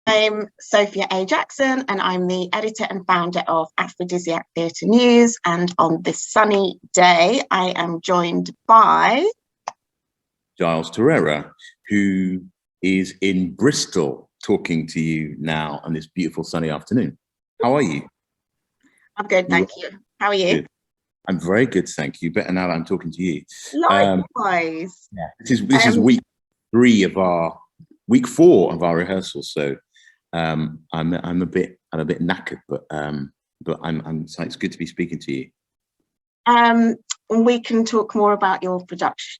I'm Sophia A Jackson, and I'm the editor and founder of Afridiziak Theatre News. And on this sunny day, I am joined by Giles Terera, who is in Bristol talking to you now on this beautiful sunny afternoon. How are you? I'm good, thank you. How are you? Good. I'm very good, thank you. Better now that I'm talking to you. Likewise. This is week four of our rehearsals, so I'm a bit knackered, but it's good to be speaking to you. We can talk more about your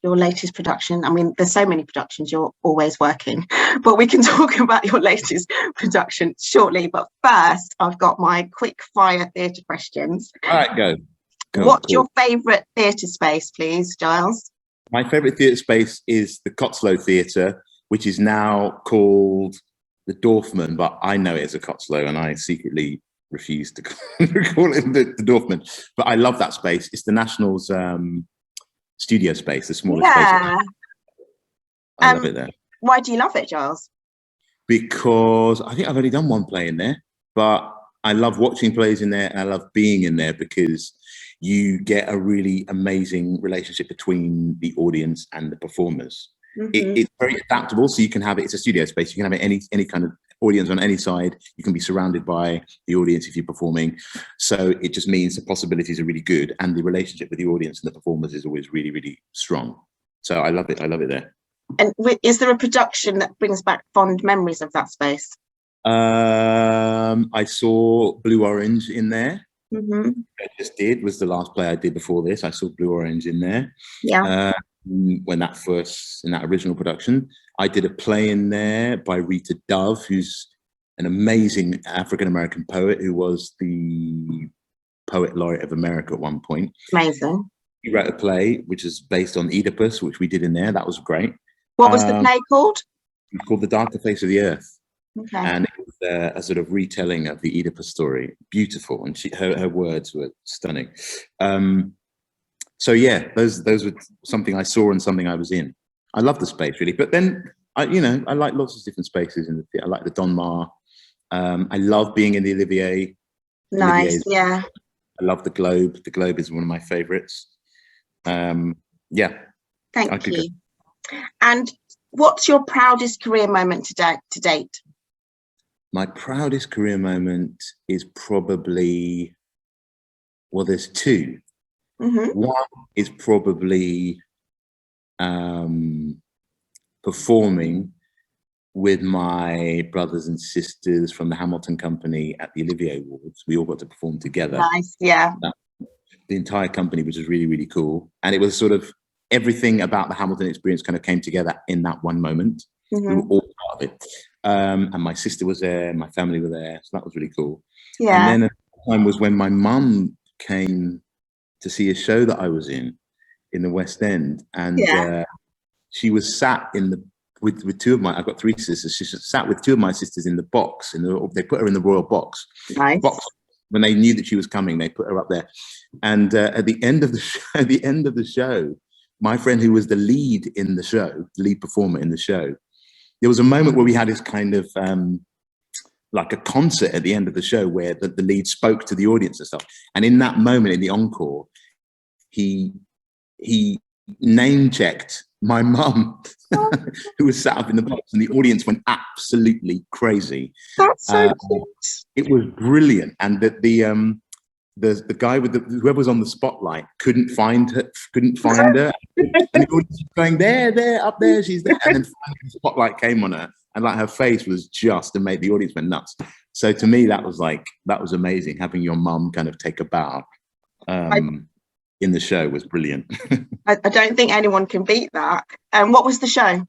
latest production. I mean, there's so many productions, you're always working, but we can talk about your latest production shortly. But first, I've got my quick fire theatre questions. All right, go. What's your favourite theatre space, please, Giles? My favourite theatre space is the Cotslow Theatre, which is now called the Dorfman, but I know it as a Cotslow, and I secretly refuse to call it the Dorfman. But I love that space. It's the National's studio space, the smallest space. I love it there. Why do you love it, Giles? Because I think I've only done one play in there, but I love watching plays in there, and I love being in there because you get a really amazing relationship between the audience and the performers. Mm-hmm. It's very adaptable, so you can have it. It's a studio space. You can have it any kind of audience on any side. You can be surrounded by the audience if you're performing. So it just means the possibilities are really good, and the relationship with the audience and the performers is always really, really strong. So I love it. I love it there. And is there a production that brings back fond memories of that space? I saw Blue Orange in there. Mm-hmm. I just did, was the last play I did before this. I saw Blue Orange in there. Yeah. In that original production. I did a play in there by Rita Dove, who's an amazing African-American poet who was the Poet Laureate of America at one point. Amazing. He wrote a play which is based on Oedipus, which we did in there. That was great. What was the play called? It was called The Darker Face of the Earth. Okay. And it was a sort of retelling of the Oedipus story. Beautiful. And her words were stunning. So yeah, those were something I saw and something I was in. I love the space really, but then I like lots of different spaces in the theatre. I like the Donmar. I love being in the Olivier. Nice, yeah. I love the Globe. The Globe is one of my favourites. Yeah. Thank you. And what's your proudest career moment to date? My proudest career moment is probably, well, there's two. Mm-hmm. One is probably performing with my brothers and sisters from the Hamilton Company at the Olivier Awards. We all got to perform together. Nice, yeah. The entire company, which was really, really cool. And it was sort of everything about the Hamilton experience kind of came together in that one moment. Mm-hmm. We were all part of it. And my sister was there, my family were there. So that was really cool. Yeah. And then a time was when my mum came to see a show that I was in the West End, and she was sat with two of my. I've got three sisters. She sat with two of my sisters in the box. They put her in the royal box. Nice. When they knew that she was coming, they put her up there. And at the end of the show, my friend who was the lead in the show, the lead performer in the show, there was a moment where we had this kind of like a concert at the end of the show where the lead spoke to the audience and stuff. And in that moment, in the encore, he name checked my mum, who was sat up in the box, and the audience went absolutely crazy. That's so cute. It was brilliant, and that the guy with whoever was on the spotlight couldn't find her, and the audience was going there, up there, she's there, and then finally the spotlight came on her. And like her face was just, and made the audience went nuts. So to me, that was amazing. Having your mum kind of take a bow in the show was brilliant. I don't think anyone can beat that. What was the show?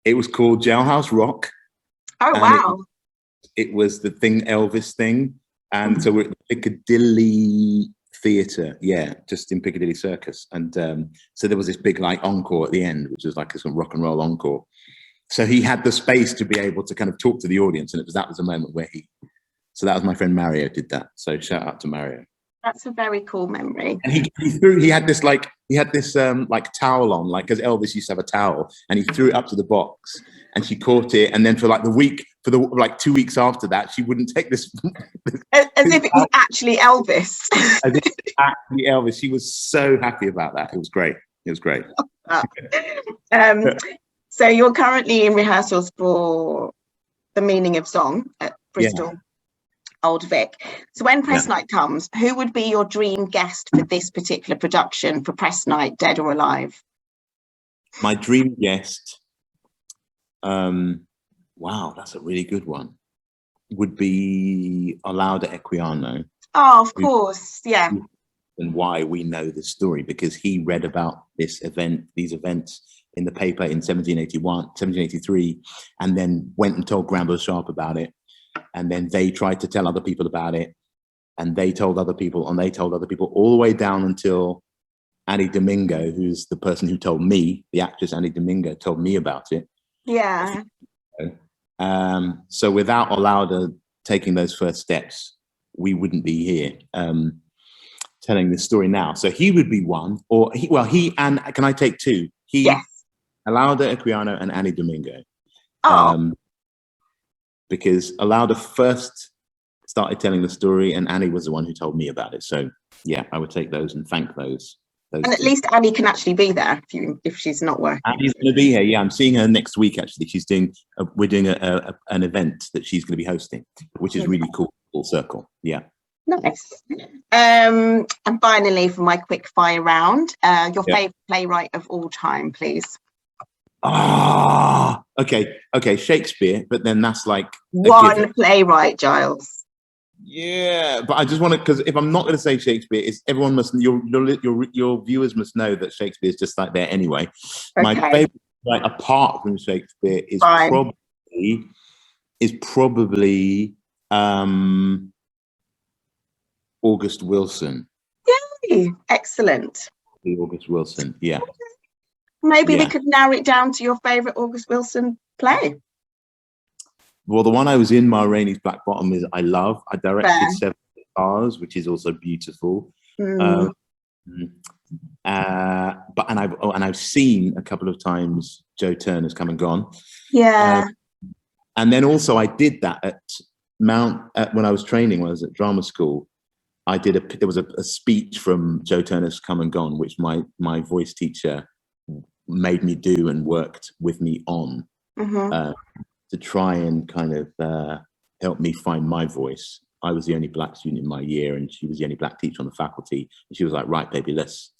It was called Jailhouse Rock. Oh, wow. It was the Elvis thing. And so we're at the Piccadilly Theatre, just in Piccadilly Circus. And so there was this big encore at the end, which was like a sort of rock and roll encore. So he had the space to be able to kind of talk to the audience, and that was a moment where so that was my friend Mario did that. So shout out to Mario. That's a very cool memory. And he had this towel on, like, because Elvis used to have a towel, and he threw it up to the box, and she caught it, and then for for the like 2 weeks after that, she wouldn't take this. As if it was actually Elvis. As if actually Elvis. She was so happy about that. It was great. It was great. So you're currently in rehearsals for The Meaning of Zong at Bristol Old Vic. So when press night comes, who would be your dream guest for this particular production for press night, dead or alive? My dream guest, wow, that's a really good one, would be Olaudah Equiano. Oh, of course, yeah. And why we know this story, because he read about these events in the paper in 1783, and then went and told Granville Sharp about it. And then they tried to tell other people about it, and they told other people, and they told other people, all the way down until Annie Domingo, who's the person who told me, the actress Annie Domingo, told me about it. Yeah. So without Olaudah taking those first steps, we wouldn't be here telling this story now. So he would be one, or he and can I take two? Yes. Olaudah Equiano and Annie Domingo. Oh. Because Olaudah first started telling the story, and Annie was the one who told me about it. So yeah, I would take those and thank those. And at least Annie can actually be there if she's not working. Annie's going to be here. Yeah, I'm seeing her next week. Actually, we're doing an event that she's going to be hosting, which is really cool. Full circle. Yeah. Nice. And finally, for my quick fire round, your favorite playwright of all time, please. Okay, Shakespeare, but then that's like one playwright, Giles. Yeah, but I just want to, because if I'm not going to say Shakespeare, everyone must, your viewers must know that Shakespeare is just like there anyway. Okay. My favorite, like apart from Shakespeare, is probably August Wilson. Yay! Excellent. August Wilson, yeah. Okay. Maybe we could narrow it down to your favorite August Wilson play. Well, the one I was in, Ma Rainey's Black Bottom, is I love. I directed 7 Stars, which is also beautiful. But I've seen a couple of times Joe Turner's Come and Gone. Yeah. And then also I did that at when I was training, when I was at drama school. There was a speech from Joe Turner's Come and Gone, which my voice teacher made me do and worked with me on. To try and kind of help me find my voice. I was the only black student in my year, and she was the only black teacher on the faculty. And she was like, "Right, baby, let's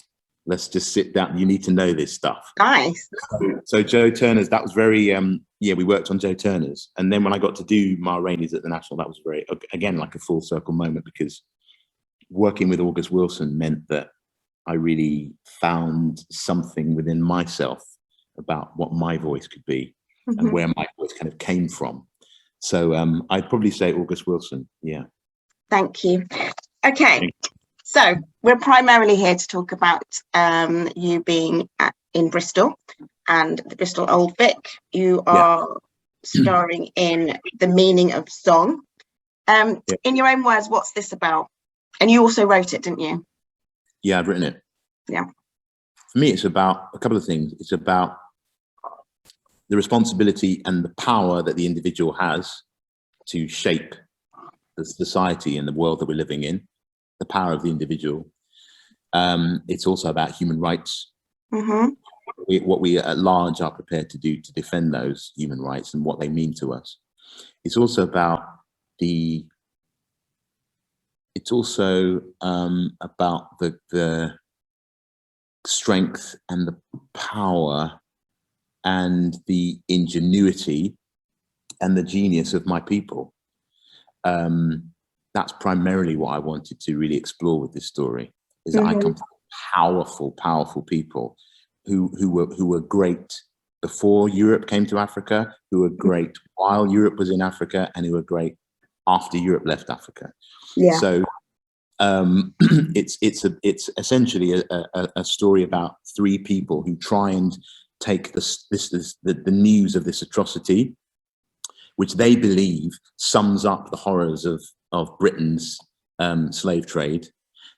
just sit down. You need to know this stuff." Nice. So Joe Turner's, that was very, we worked on Joe Turner's. And then when I got to do Ma Rainey's at the National, that was very, again, like a full circle moment, because working with August Wilson meant that I really found something within myself about what my voice could be. And where my voice kind of came from. So I'd probably say August Wilson, yeah. Thank you. Okay, so we're primarily here to talk about you being in Bristol and the Bristol Old Vic. You are starring in The Meaning of Zong. In your own words, what's this about? And you also wrote it, didn't you? Yeah, I've written it. Yeah. For me, it's about a couple of things. It's about the responsibility and the power that the individual has to shape the society and the world that we're living in, the power of the individual. It's also about human rights, what we at large are prepared to do to defend those human rights and what they mean to us. It's also about the strength and the power and the ingenuity and the genius of my people. That's primarily what I wanted to really explore with this story, is that I come from powerful people who were great before Europe came to Africa, who were great while Europe was in Africa, and who were great after Europe left Africa. Yeah. So it's essentially a story about 3 people who try and take the news of this atrocity, which they believe sums up the horrors of Britain's slave trade.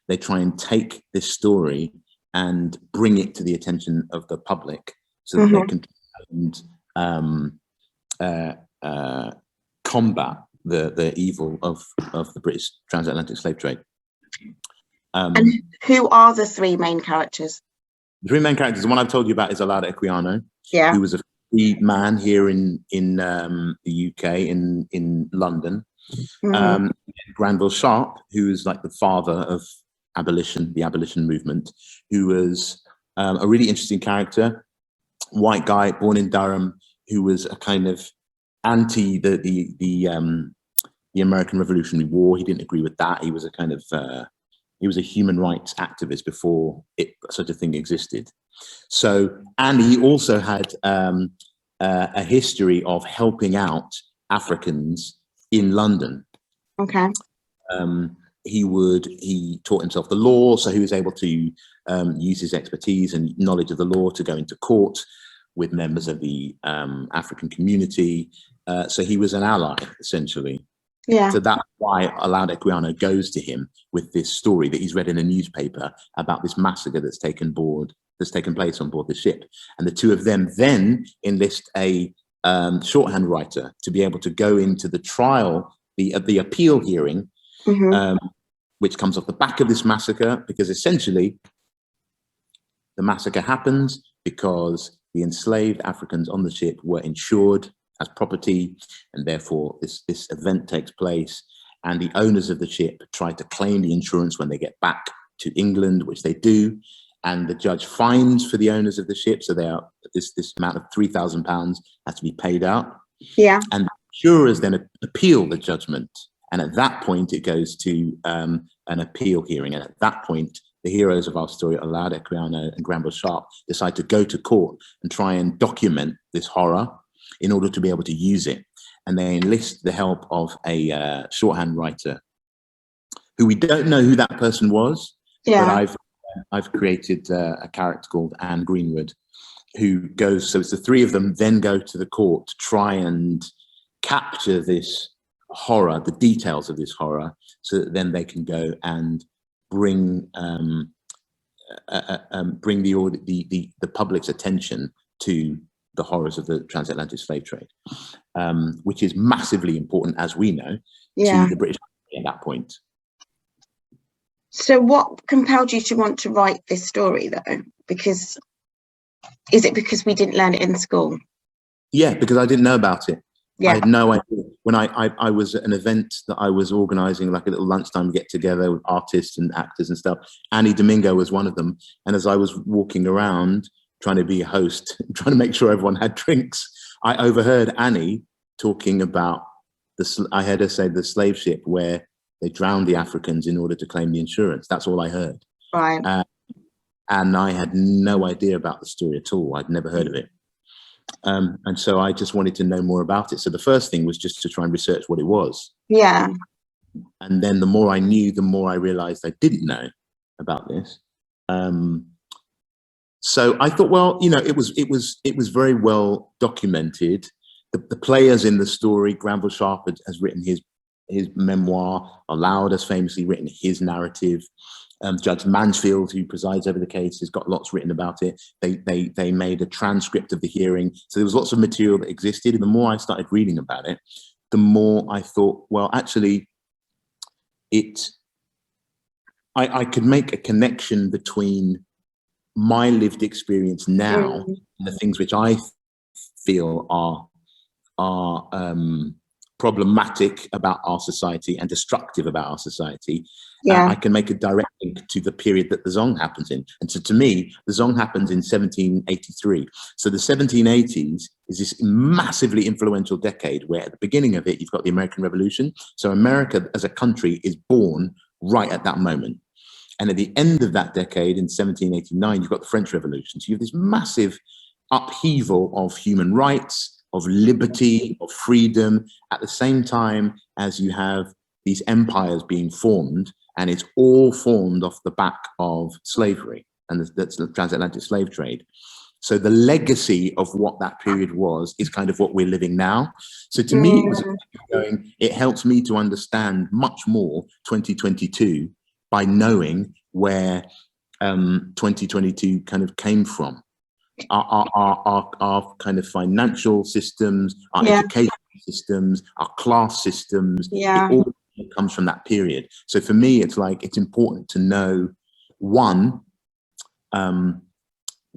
They try and take this story and bring it to the attention of the public so that they can combat the evil of the British transatlantic slave trade. And who are the three main characters? The three main characters, the one I've told you about is Olaudah Equiano, Yeah. who was a free man here in the UK, in London. Mm-hmm. Granville Sharp, who is like the father of abolition, the abolition movement, who was a really interesting character, white guy born in Durham, who was a kind of anti the American Revolutionary War. He didn't agree with that. He was a kind of he was a human rights activist before such a thing existed. So, and he also had a history of helping out Africans in London. Okay. He taught himself the law, so he was able to use his expertise and knowledge of the law to go into court with members of the African community. So he was an ally, essentially. Yeah. So that's why Olaudah Equiano goes to him with this story that he's read in a newspaper about this massacre that's taken place on board the ship. And the two of them then enlist a shorthand writer to be able to go into the trial, the appeal hearing, Mm-hmm. Which comes off the back of this massacre, because essentially the massacre happens because the enslaved Africans on the ship were insured as property, and therefore this event takes place, and the owners of the ship try to claim the insurance when they get back to England, which they do, and the judge fines for the owners of the ship, so they are this amount of £3,000 has to be paid out. Yeah. And jurors then appeal the judgment, and at that point it goes to an appeal hearing, and at that point the heroes of our story, Olaudah Equiano and Granville Sharp, decide to go to court and try and document this horror in order to be able to use it. And they enlist the help of a shorthand writer who we don't know who that person was, but I've created a character called Anne Greenwood, who goes, so it's the three of them then go to the court to try and capture this horror, the details of this horror, so that then they can go and bring the public's attention to the horrors of the transatlantic slave trade, which is massively important, as we know, to the British at that point. So what compelled you to want to write this story, though? Because is it because we didn't learn it in school? Yeah, because I didn't know about it. Yeah. I had no idea. When I was at an event that I was organizing, like a little lunchtime get together with artists and actors and stuff. Annie Domingo was one of them. And as I was walking around trying to be a host, trying to make sure everyone had drinks, I overheard Annie talking about I heard her say the slave ship where they drowned the Africans in order to claim the insurance. That's all I heard. Right. And I had no idea about the story at all. I'd never heard of it. And so I just wanted to know more about it. So the first thing was just to try and research what it was. Yeah. And then the more I knew, the more I realized I didn't know about this. So I thought, well, you know, it was very well documented. The players in the story, Granville Sharp has written his memoir. Olaudah has famously written his narrative. Judge Mansfield, who presides over the case, has got lots written about it. They made a transcript of the hearing. So there was lots of material that existed. And the more I started reading about it, the more I thought, well, actually, I could make a connection between my lived experience now and the things which I feel are problematic about our society and destructive about our society. I can make a direct link to the period that the Zong happens in. And so to me, the Zong happens in 1783. So the 1780s is this massively influential decade where at the beginning of it, you've got the American Revolution. So America as a country is born right at that moment. And at the end of that decade, in 1789, you've got the French Revolution. So you have this massive upheaval of human rights, of liberty, of freedom, at the same time as you have these empires being formed, and it's all formed off the back of slavery, and that's the transatlantic slave trade. So the legacy of what that period was is kind of what we're living now. So to me, it helps me to understand much more 2022 by knowing where 2022 kind of came from. Our kind of financial systems, our education systems, our class systems. Yeah. It all comes from that period. So for me, it's like, it's important to know, one,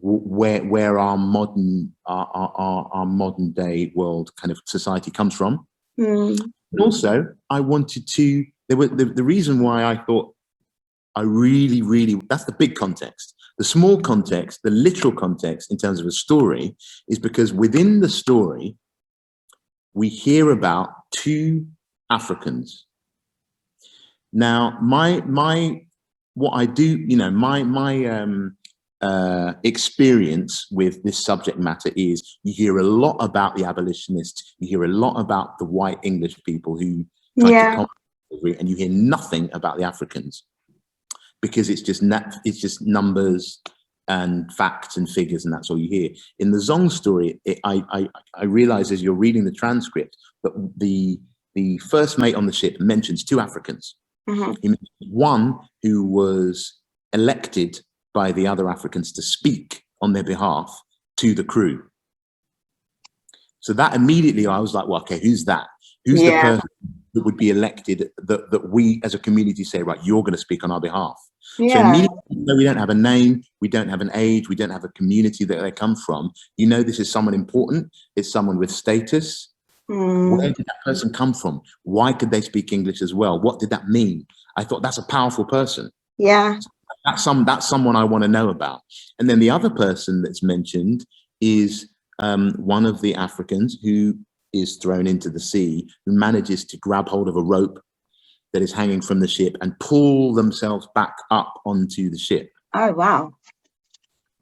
where our modern day world kind of society comes from. And also, I wanted to, the reason why I thought I really, that's the big context. The small context, the literal context in terms of a story, is because within the story, we hear about two Africans. Now, what I do, you know, my experience with this subject matter is, you hear a lot about the abolitionists, you hear a lot about the white English people who tried to combat slavery, and you hear nothing about the Africans, because it's just numbers and facts and figures, and that's all you hear. In the Zong story, I realize as you're reading the transcript that the first mate on the ship mentions two Africans. He mentions one who was elected by the other Africans to speak on their behalf to the crew. So that immediately, I was like, well, okay, who's that? Who's the person that would be elected that we as a community say, right, you're going to speak on our behalf? So immediately, we don't have a name, we don't have an age, we don't have a community that they come from. You know, this is someone important, it's someone with status. Where did that person come from? Why could they speak English as well? What did that mean? I thought, that's a powerful person. Yeah. That's someone I want to know about. And then the other person that's mentioned is one of the Africans who is thrown into the sea, who manages to grab hold of a rope that is hanging from the ship and pull themselves back up onto the ship. Oh, wow.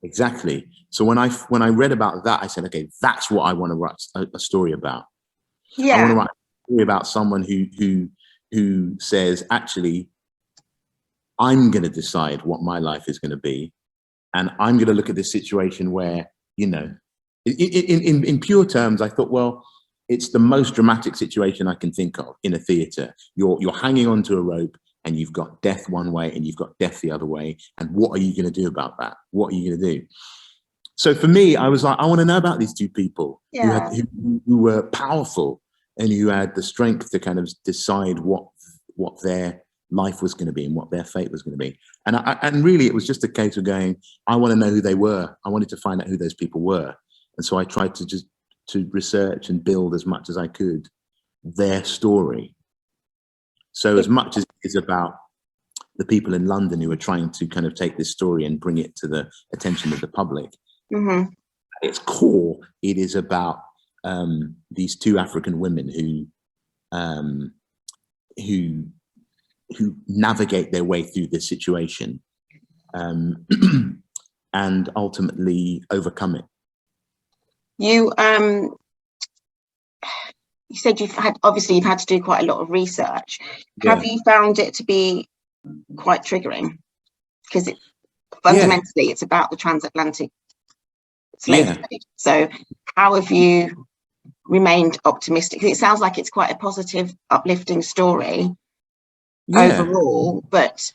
Exactly. So when I read about that, I said, okay, that's what I want to write a story about. I want to write a story about someone who says, actually, I'm going to decide what my life is going to be. And I'm going to look at this situation where, you know, in pure terms, I thought, well, it's the most dramatic situation I can think of in a theatre. You're hanging onto a rope and you've got death one way and you've got death the other way. And what are you going to do about that? What are you going to do? So for me, I was like, I want to know about these two people who were powerful and who had the strength to kind of decide what their life was going to be and what their fate was going to be. And really, it was just a case of going, I want to know who they were. I wanted to find out who those people were. And so I tried to research and build as much as I could their story. So as much as it is about the people in London who are trying to kind of take this story and bring it to the attention of the public, at its core, it is about these two African women who navigate their way through this situation and ultimately overcome it. You said you've had to do quite a lot of research. Have you found it to be quite triggering? Because fundamentally it's about the transatlantic slave trade. So how have you remained optimistic? It sounds like it's quite a positive, uplifting story overall, but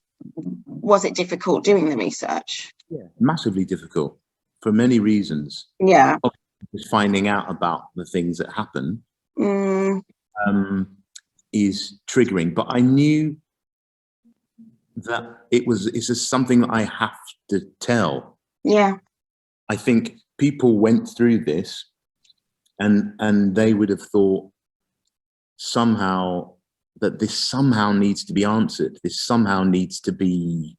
was it difficult doing the research? Yeah, massively difficult for many reasons. Yeah. Just finding out about the things that happen is triggering, but I knew that it's just something that I have to tell. Yeah. I think people went through this and they would have thought somehow that this somehow needs to be answered. This somehow needs to be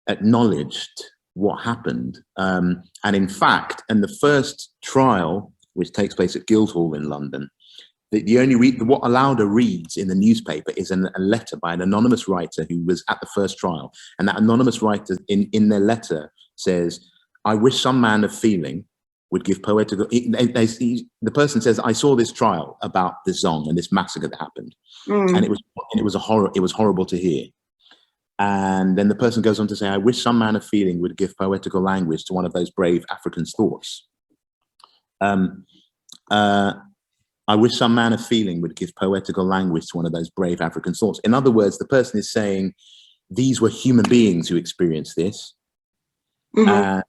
acknowledged, what happened. And in fact, in the first trial, which takes place at Guildhall in London, the only what Alauda reads in the newspaper is a letter by an anonymous writer who was at the first trial. And that anonymous writer in their letter says, I wish some man of feeling would give poetical... the person says, I saw this trial about the Zong and this massacre that happened. And it was horrible to hear. And then the person goes on to say, I wish some man of feeling would give poetical language to one of those brave Africans' thoughts. I wish some man of feeling would give poetical language to one of those brave African thoughts. In other words, the person is saying these were human beings who experienced this. And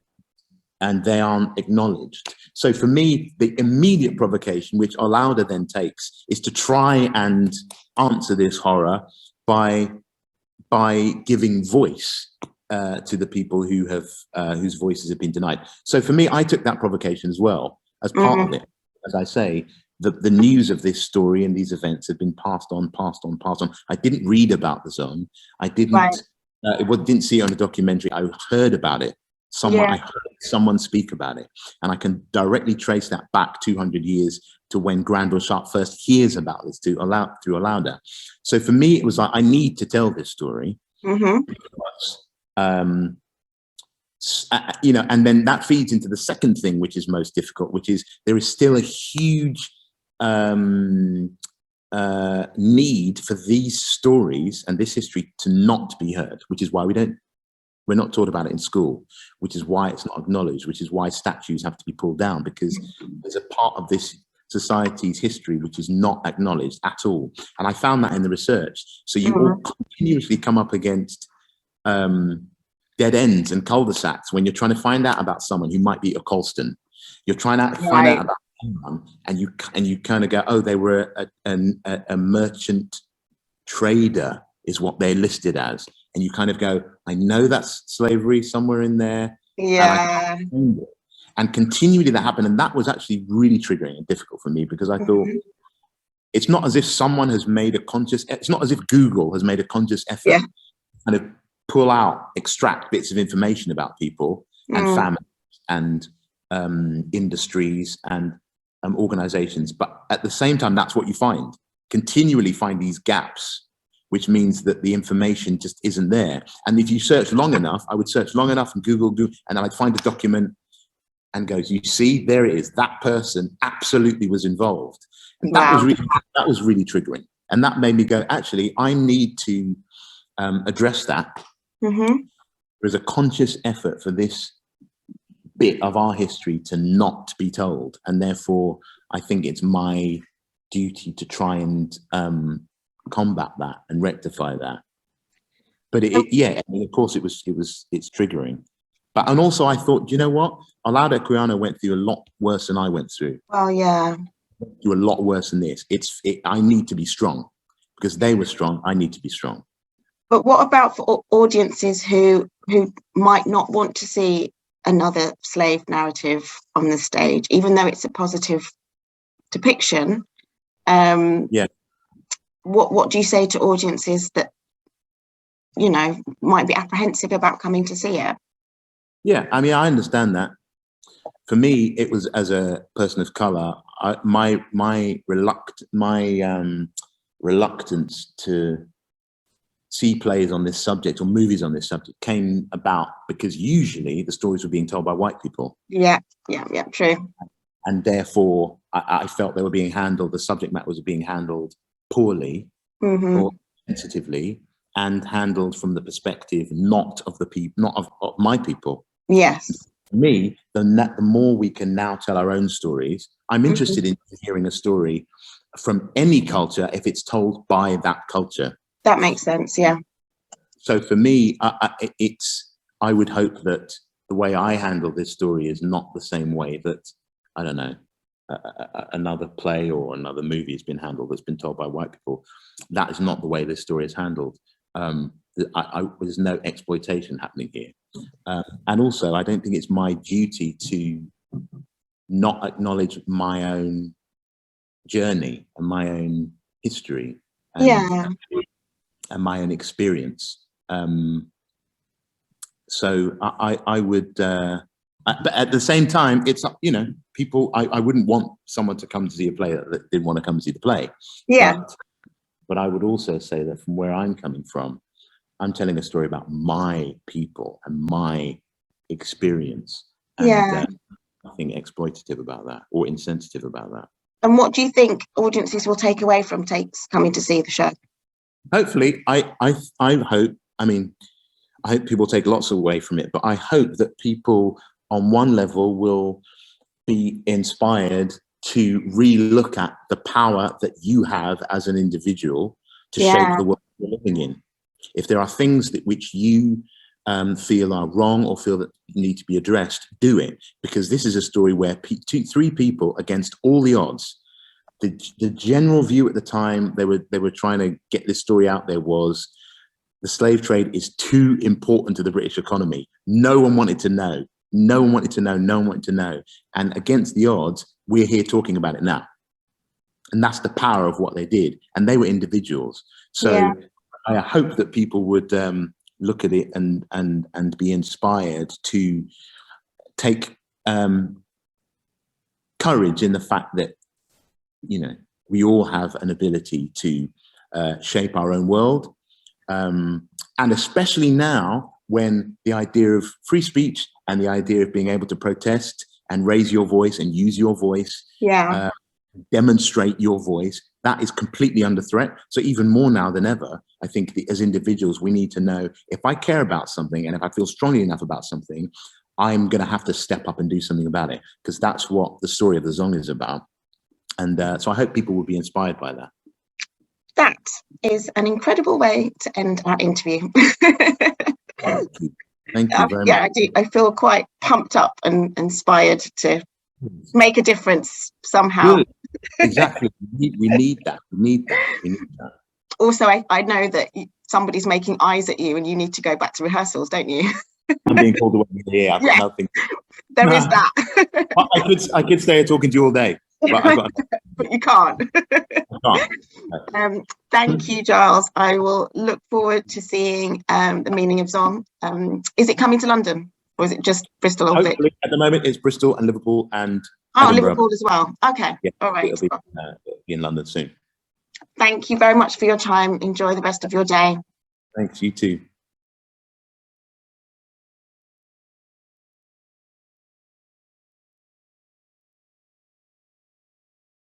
and they aren't acknowledged. So for me, the immediate provocation, which Olaudah then takes, is to try and answer this horror by giving voice to the people who have whose voices have been denied. So for me, I took that provocation as well as part of it. As I say, the news of this story and these events have been passed on. I didn't read about the Zong. I didn't didn't see it on a documentary. I heard about it. I heard someone speak about it, and I can directly trace that back 200 years to when Granville Sharp first hears about this through Olaudah. So for me, it was like, I need to tell this story. Because, you know, and then that feeds into the second thing, which is most difficult, which is there is still a huge need for these stories and this history to not be heard, which is why we're not taught about it in school, which is why it's not acknowledged, which is why statues have to be pulled down, because there's a part of this society's history which is not acknowledged at all. And I found that in the research. So you all continuously come up against dead ends and cul-de-sacs when you're trying to find out about someone who might be a Colston. You're trying to find out about someone, and you kind of go, oh, they were a merchant trader is what they're listed as. And you kind of go, I know that's slavery somewhere in there. Yeah. And continually that happened. And that was actually really triggering and difficult for me, because I thought, it's not as if someone has made a conscious, it's not as if Google has made a conscious effort to kind of extract bits of information about people and families and industries and organizations. But at the same time, that's what you continually find these gaps, which means that the information just isn't there. And if you search long enough, I would search long enough and Google, and then I'd find a document and go, you see, there it is. That person absolutely was involved. And that was really triggering. And that made me go, actually, I need to address that. There's a conscious effort for this bit of our history to not be told. And therefore, I think it's my duty to try and combat that and rectify that. But I mean, of course it's triggering. And also I thought, do you know what? Olaudah Equiano went through a lot worse than I went through. Well, yeah. Do a lot worse than this. I need to be strong, because they were strong. I need to be strong. But what about for audiences who might not want to see another slave narrative on the stage, even though it's a positive depiction? What do you say to audiences that, you know, might be apprehensive about coming to see it? Yeah, I mean, I understand that. For me, it was, as a person of color, my reluctance to see plays on this subject or movies on this subject came about because usually the stories were being told by white people. Yeah, true. And therefore, I felt they were being handled, the subject matter was being handled poorly or sensitively, and handled from the perspective not of the people, not of my people. Yes. For me, the more we can now tell our own stories. I'm interested in hearing a story from any culture if it's told by that culture. That makes sense, yeah. So for me, I would hope that the way I handle this story is not the same way that, I don't know, another play or another movie has been handled that's been told by white people. That is not the way this story is handled. There's no exploitation happening here. And also, I don't think it's my duty to not acknowledge my own journey and my own history and my own experience. So I would, but at the same time, it's, you know, people, I wouldn't want someone to come to see a play that didn't want to come see the play. Yeah. But I would also say that from where I'm coming from, I'm telling a story about my people and my experience. And nothing exploitative about that or insensitive about that. And what do you think audiences will take away from coming to see the show? Hopefully, I hope, I mean, I hope people take lots away from it, but I hope that people on one level will be inspired to re-look at the power that you have as an individual to shape the world you're living in. If there are things which you feel are wrong or feel that need to be addressed, do it, because this is a story where three people against all the odds. The general view at the time they were trying to get this story out there was the slave trade is too important to the British economy. No one wanted to know. No one wanted to know. No one wanted to know. And against the odds, we're here talking about it now. And that's the power of what they did. And they were individuals. So I hope that people would look at it and be inspired to take courage in the fact that, you know, we all have an ability to shape our own world. And especially now when the idea of free speech and the idea of being able to protest and raise your voice and use your voice, demonstrate your voice, that is completely under threat. So even more now than ever, I think as individuals, we need to know, if I care about something and if I feel strongly enough about something, I'm going to have to step up and do something about it, because that's what the story of the Zong is about. And so I hope people will be inspired by that. That is an incredible way to end our interview. Thank you very much. I feel quite pumped up and inspired to make a difference somehow. Good. Exactly. We need that. We need that. Also, I know that somebody's making eyes at you and you need to go back to rehearsals, don't you? I'm being called away here. I've got nothing. There is that. I could stay here talking to you all day. But you can't. Thank you, Giles. I will look forward to seeing The Meaning of Zong. Is it coming to London, or is it just Bristol or Vic? At the moment, it's Bristol and Liverpool and Edinburgh. Liverpool as well. Okay. Yeah, all right. It'll be in London soon. Thank you very much for your time. Enjoy the rest of your day. Thanks. You too.